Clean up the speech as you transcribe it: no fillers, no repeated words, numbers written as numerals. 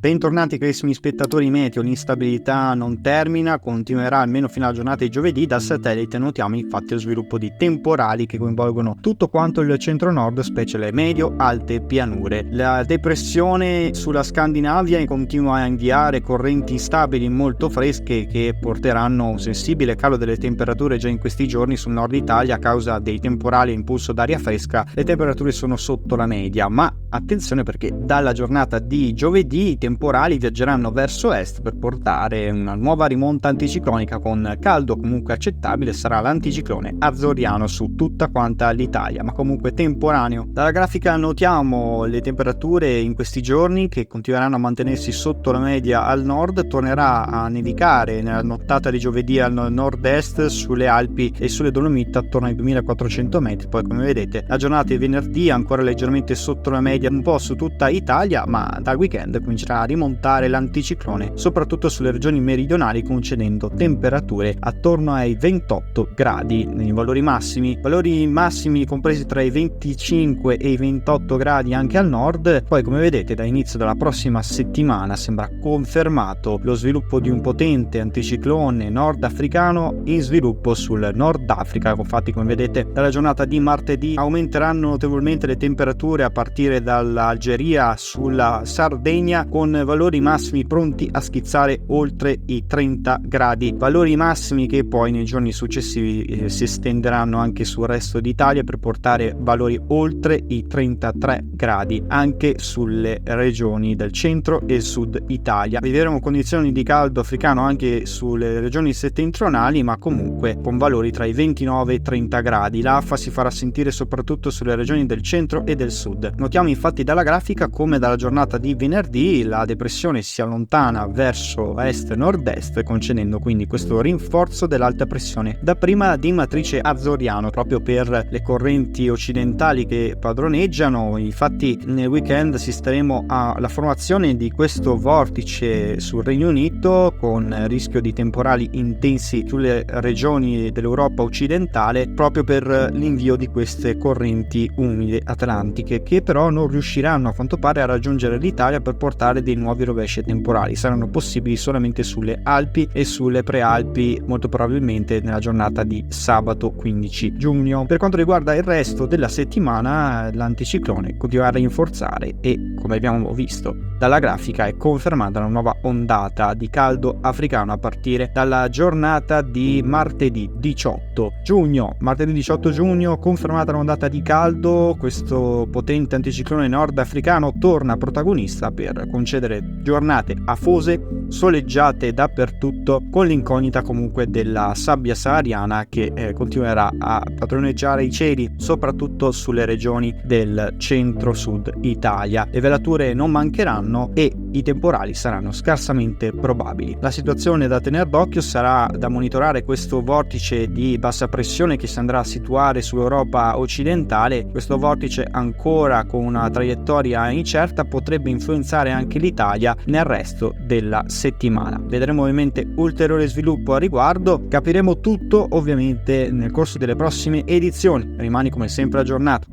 Bentornati carissimi spettatori meteo, l'instabilità non termina, continuerà almeno fino alla giornata di giovedì. Dal satellite notiamo infatti lo sviluppo di temporali che coinvolgono tutto quanto il centro-nord, specie le medio-alte pianure. La depressione sulla Scandinavia continua a inviare correnti instabili molto fresche che porteranno un sensibile calo delle temperature già in questi giorni sul nord Italia a causa dei temporali e impulso d'aria fresca. Le temperature sono sotto la media, ma attenzione perché dalla giornata di giovedì i temporali viaggeranno verso est per portare una nuova rimonta anticiclonica con caldo comunque accettabile. Sarà l'anticiclone azzoriano su tutta quanta l'Italia, ma comunque temporaneo. Dalla grafica notiamo le temperature in questi giorni che continueranno a mantenersi sotto la media al nord. Tornerà a nevicare nella nottata di giovedì al nord-est sulle Alpi e sulle Dolomiti attorno ai 2400 metri. Poi come vedete la giornata di venerdì ancora leggermente sotto la media un po' su tutta Italia, ma dal weekend comincerà a rimontare l'anticiclone soprattutto sulle regioni meridionali, concedendo temperature attorno ai 28 gradi nei valori massimi compresi tra i 25 e i 28 gradi anche al nord. Poi come vedete da inizio della prossima settimana sembra confermato lo sviluppo di un potente anticiclone nordafricano in sviluppo sul Nord Africa. Infatti come vedete dalla giornata di martedì aumenteranno notevolmente le temperature a partire dall'Algeria sulla Sardegna, con valori massimi pronti a schizzare oltre i 30 gradi, valori massimi che poi nei giorni successivi si estenderanno anche sul resto d'Italia per portare valori oltre i 33 gradi anche sulle regioni del centro e sud Italia. Vedremo condizioni di caldo africano anche sulle regioni settentrionali, ma comunque con valori tra i 29 e i 30 gradi. L'affa si farà sentire soprattutto sulle regioni del centro e del sud. Notiamo infatti dalla grafica come dalla giornata di venerdì la depressione si allontana verso est-nord-est, concedendo quindi questo rinforzo dell'alta pressione dapprima di matrice azzoriano proprio per le correnti occidentali che padroneggiano. Infatti nel weekend assisteremo alla formazione di questo vortice sul Regno Unito, con rischio di temporali intensi sulle regioni dell'Europa occidentale, proprio per l'invio di queste correnti umide atlantiche, che però non riusciranno a quanto pare a raggiungere l'Italia per portare dei nuovi rovesci temporali. Saranno possibili solamente sulle Alpi e sulle Prealpi, molto probabilmente nella giornata di sabato 15 giugno. Per quanto riguarda il resto della settimana, l'anticiclone continuerà a rinforzare e, come abbiamo visto dalla grafica, è confermata una nuova ondata di caldo africano a partire dalla giornata di martedì 18 giugno. Martedì 18 giugno confermata l'ondata di caldo. Questo potente anticiclone nordafricano torna protagonista per concedere giornate afose, soleggiate dappertutto, con l'incognita comunque della sabbia sahariana che continuerà a padroneggiare i cieli soprattutto sulle regioni del centro-sud Italia. Le velature non mancheranno e i temporali saranno scarsamente probabili. La situazione da tenere d'occhio sarà da monitorare questo vortice di bassa pressione che si andrà a situare sull'Europa occidentale. Questo vortice, ancora con una traiettoria incerta, potrebbe influenzare anche l'Italia nel resto della settimana. Vedremo ovviamente ulteriore sviluppo a riguardo, capiremo tutto ovviamente nel corso delle prossime edizioni. Rimani come sempre aggiornato.